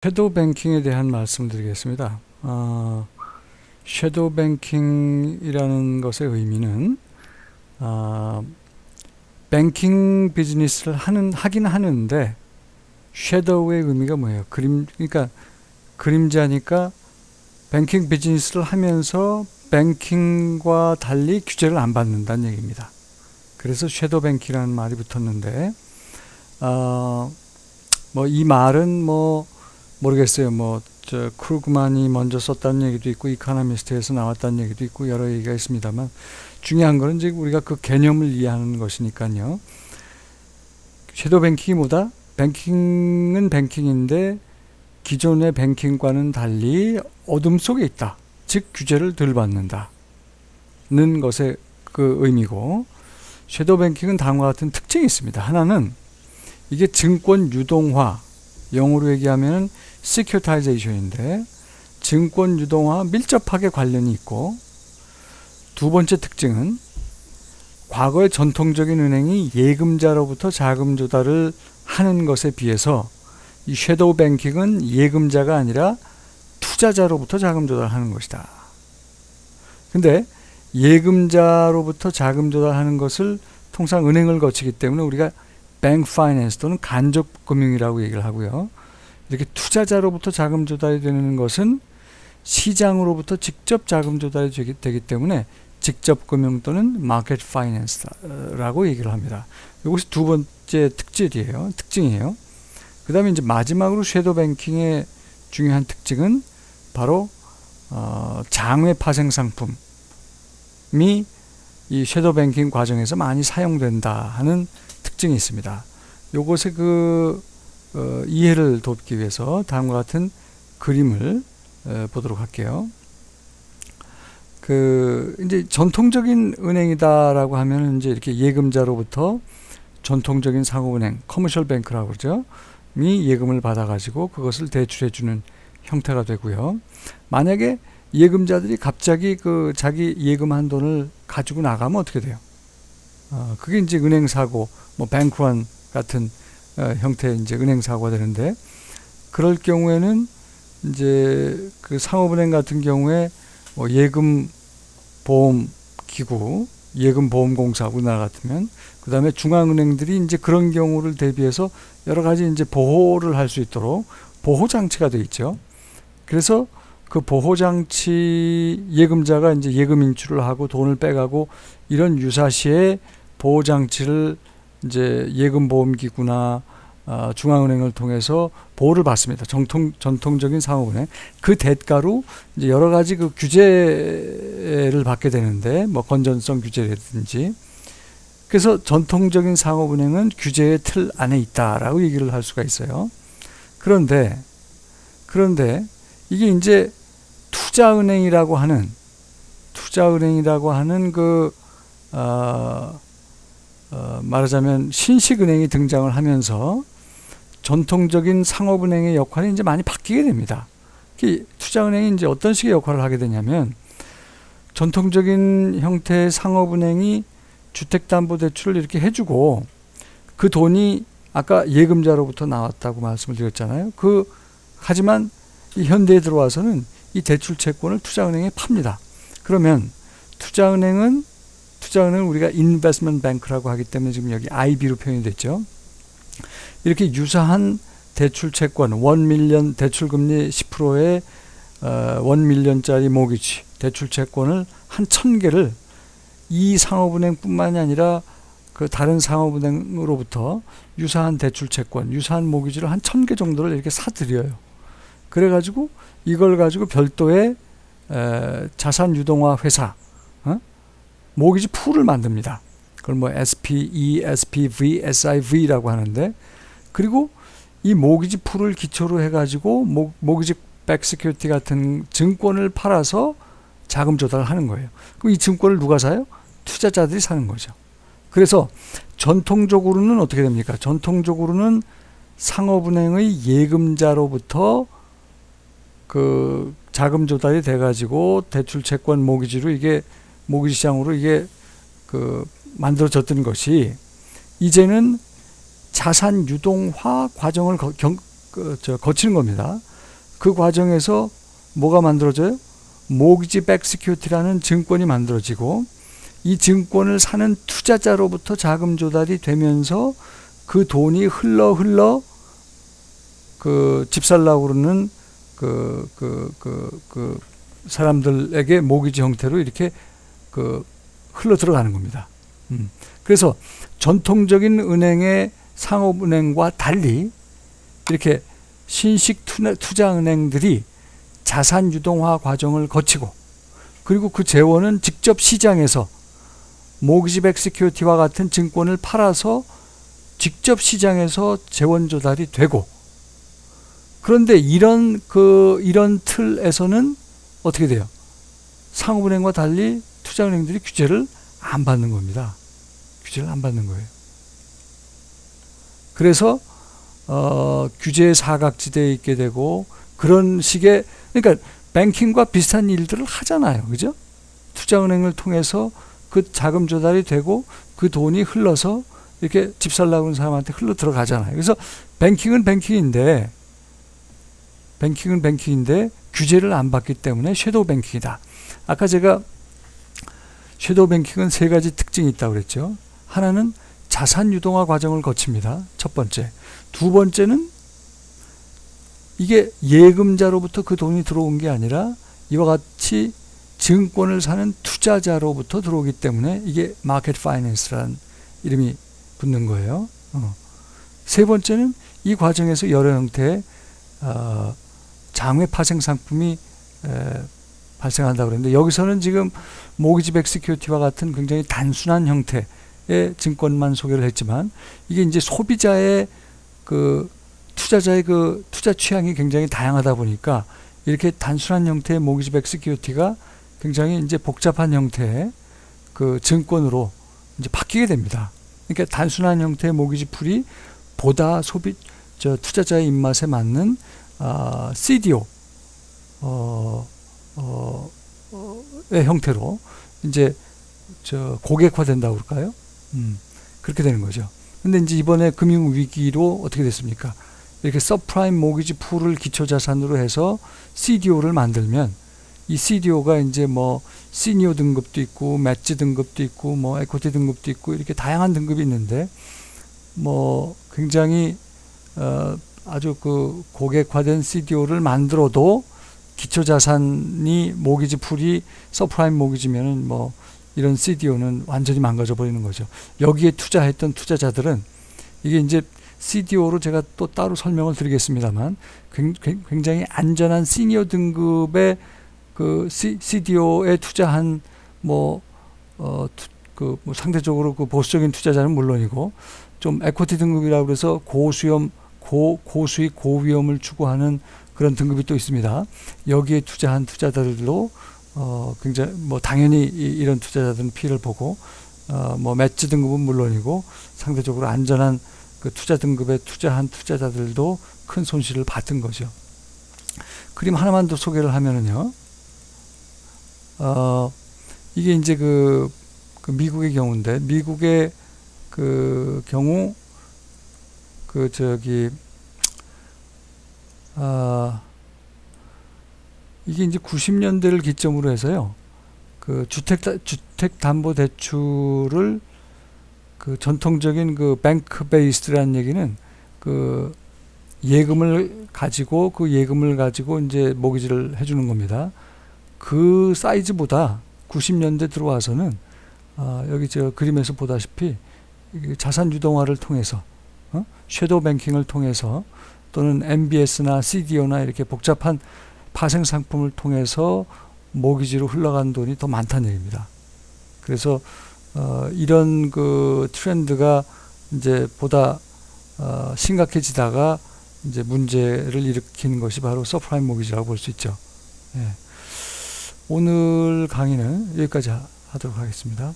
섀도우 뱅킹에 대한 말씀드리겠습니다. 섀도우 뱅킹이라는 것의 의미는 뱅킹 비즈니스를 하긴 하는데 섀도우의 의미가 뭐예요? 그러니까 그림자니까 뱅킹 비즈니스를 하면서 뱅킹과 달리 규제를 안 받는다는 얘기입니다. 그래서 섀도우 뱅킹이라는 말이 붙었는데 이 말은 모르겠어요. 크루그만이 먼저 썼다는 얘기도 있고 이코노미스트에서 나왔다는 얘기도 있고 여러 얘기가 있습니다만, 중요한 거는 이제 우리가 그 개념을 이해하는 것이니까요. 섀도우 뱅킹이 뭐다? 뱅킹은 뱅킹인데 기존의 뱅킹과는 달리 어둠 속에 있다. 즉 규제를 덜 받는다는 것의 그 의미고, 섀도우 뱅킹은 다음과 같은 특징이 있습니다. 하나는 이게 증권 유동화, 영어로 얘기하면 시큐타이제이션인데 증권 유동화와 밀접하게 관련이 있고, 두 번째 특징은 과거의 전통적인 은행이 예금자로부터 자금 조달을 하는 것에 비해서 이 섀도우 뱅킹은 예금자가 아니라 투자자로부터 자금 조달하는 것이다. 근데 예금자로부터 자금 조달하는 것을 통상 은행을 거치기 때문에 우리가 뱅크 파이낸스 또는 간접금융이라고 얘기를 하고요. 이렇게 투자자로부터 자금 조달이 되는 것은 시장으로부터 직접 자금 조달이 되기 때문에 직접금융 또는 마켓 파이낸스라고 얘기를 합니다. 이것이 두 번째 특징이에요. 그 다음에 이제 마지막으로 섀도우 뱅킹의 중요한 특징은 바로 장외 파생 상품이 이 섀도우 뱅킹 과정에서 많이 사용된다 하는 특징이 있습니다. 요것의 이해를 돕기 위해서 다음과 같은 그림을 보도록 할게요. 이제 전통적인 은행이다라고 하면 이제 이렇게 예금자로부터 전통적인 상호은행, 커머셜 뱅크라고 그러죠. 이 예금을 받아가지고 그것을 대출해주는 형태가 되고요. 만약에 예금자들이 갑자기 자기 예금한 돈을 가지고 나가면 어떻게 돼요? 그게 이제 은행사고, 뱅크런 같은 형태의 이제 은행사고가 되는데, 그럴 경우에는 이제 그 상업은행 같은 경우에 예금보험기구, 예금보험공사 우리나라 같으면, 그 다음에 중앙은행들이 이제 그런 경우를 대비해서 여러 가지 이제 보호를 할 수 있도록 보호장치가 되어 있죠. 그래서 그 보호장치, 예금자가 이제 예금 인출을 하고 돈을 빼가고 이런 유사시에 보호장치를 이제 예금보험기구나 중앙은행을 통해서 보호를 받습니다. 전통적인 상업은행. 그 대가로 이제 여러 가지 그 규제를 받게 되는데, 건전성 규제라든지. 그래서 전통적인 상업은행은 규제의 틀 안에 있다라고 얘기를 할 수가 있어요. 그런데 이게 이제 투자은행이라고 하는 말하자면 신식은행이 등장을 하면서 전통적인 상업은행의 역할이 이제 많이 바뀌게 됩니다. 투자은행이 이제 어떤 식의 역할을 하게 되냐면, 전통적인 형태의 상업은행이 주택담보대출을 이렇게 해주고 그 돈이 아까 예금자로부터 나왔다고 말씀을 드렸잖아요. 하지만 이 현대에 들어와서는 이 대출 채권을 투자은행에 팝니다. 그러면 투자은행은 우리가 인베스트먼트 뱅크라고 하기 때문에 지금 여기 IB로 표현이 됐죠. 이렇게 유사한 대출 채권, 1밀리언 대출금리 10%의 1밀리언짜리 모기지 대출 채권을 한 1000개를 이 상업은행 뿐만이 아니라 그 다른 상업은행으로부터 유사한 대출 채권, 유사한 모기지를 한 1000개 정도를 이렇게 사들여요. 그래가지고 이걸 가지고 별도의 자산 유동화 회사, 모기지 풀을 만듭니다. 그걸 SPE, SPV, SIV라고 하는데, 그리고 이 모기지 풀을 기초로 해가지고 모기지 백 시큐리티 같은 증권을 팔아서 자금 조달을 하는 거예요. 그럼 이 증권을 누가 사요? 투자자들이 사는 거죠. 그래서 전통적으로는 어떻게 됩니까? 전통적으로는 상업은행의 예금자로부터 그 자금 조달이 돼가지고 대출 채권 모기지로 모기지 시장으로 만들어졌던 것이 이제는 자산 유동화 과정을 거치는 겁니다. 그 과정에서 뭐가 만들어져요? 모기지 백 시큐리티라는 증권이 만들어지고 이 증권을 사는 투자자로부터 자금 조달이 되면서 그 돈이 흘러 그 집 살라고 그러는 그 사람들에게 모기지 형태로 이렇게 그 흘러 들어가는 겁니다. 그래서 전통적인 은행의 상업은행과 달리 이렇게 신식 투자은행들이 자산 유동화 과정을 거치고 그리고 그 재원은 직접 시장에서 모기지 백 시큐리티와 같은 증권을 팔아서 직접 시장에서 재원 조달이 되고 그런데 이런 틀에서는 어떻게 돼요? 상업은행과 달리 투자은행들이 규제를 안 받는 겁니다. 규제를 안 받는 거예요. 그래서 규제의 사각지대에 있게 되고 그런 식의 그러니까 뱅킹과 비슷한 일들을 하잖아요. 그죠? 투자은행을 통해서 그 자금 조달이 되고 그 돈이 흘러서 이렇게 집 살라고 하는 사람한테 흘러 들어가잖아요. 그래서 뱅킹은 뱅킹인데 규제를 안 받기 때문에 섀도우 뱅킹이다. 아까 제가 섀도우 뱅킹은 세 가지 특징이 있다고 그랬죠. 하나는 자산 유동화 과정을 거칩니다. 첫 번째. 두 번째는 이게 예금자로부터 그 돈이 들어온 게 아니라 이와 같이 증권을 사는 투자자로부터 들어오기 때문에 이게 마켓 파이낸스라는 이름이 붙는 거예요. 세 번째는 이 과정에서 여러 형태의 장외 파생 상품이 발생한다고 그랬는데 여기서는 지금 모기지 백 시큐리티와 같은 굉장히 단순한 형태의 증권만 소개를 했지만 이게 이제 소비자의 투자자의 투자 취향이 굉장히 다양하다 보니까 이렇게 단순한 형태의 모기지 백 시큐리티가 굉장히 이제 복잡한 형태의 증권으로 이제 바뀌게 됩니다. 그러니까 단순한 형태의 모기지 풀이 보다 투자자의 입맛에 맞는 CDO 의 형태로 이제 고객화된다고 그럴까요? 그렇게 되는 거죠. 근데 이제 이번에 금융위기로 어떻게 됐습니까? 이렇게 서프라임 모기지 풀을 기초자산으로 해서 CDO를 만들면 이 CDO가 이제 뭐 시니어 등급도 있고 매치 등급도 있고 뭐 에코티 등급도 있고 이렇게 다양한 등급이 있는데 뭐 굉장히 아주 고객화된 CDO를 만들어도 기초자산이 모기지 풀이 서프라임 모기지면은 뭐 이런 CDO는 완전히 망가져 버리는 거죠. 여기에 투자했던 투자자들은 이게 이제 CDO로 제가 또 따로 설명을 드리겠습니다만 굉장히 안전한 시니어 등급의 CDO에 투자한 뭐 상대적으로 보수적인 투자자는 물론이고 좀 에코티 등급이라고 해서 고수익 고위험을 추구하는 그런 등급이 또 있습니다. 여기에 투자한 투자자들도 굉장히 뭐 당연히 이런 투자자들은 피해를 보고 뭐 매치 등급은 물론이고 상대적으로 안전한 투자 등급에 투자한 투자자들도 큰 손실을 받은 거죠. 그림 하나만 더 소개를 하면은요. 이게 이제 미국의 경우인데 미국의 경우 이게 이제 90년대를 기점으로 해서요. 주택담보대출을 전통적인 뱅크 베이스라는 얘기는 예금을 가지고 이제 모기지를 해주는 겁니다. 그 사이즈보다 90년대 들어와서는 여기 그림에서 보다시피 자산 유동화를 통해서 섀도우 뱅킹을 통해서 또는 MBS나 CDO나 이렇게 복잡한 파생 상품을 통해서 모기지로 흘러간 돈이 더 많다는 얘기입니다. 그래서 이런 트렌드가 이제 보다 심각해지다가 이제 문제를 일으키는 것이 바로 서프라임 모기지라고 볼 수 있죠. 예. 오늘 강의는 여기까지 하도록 하겠습니다.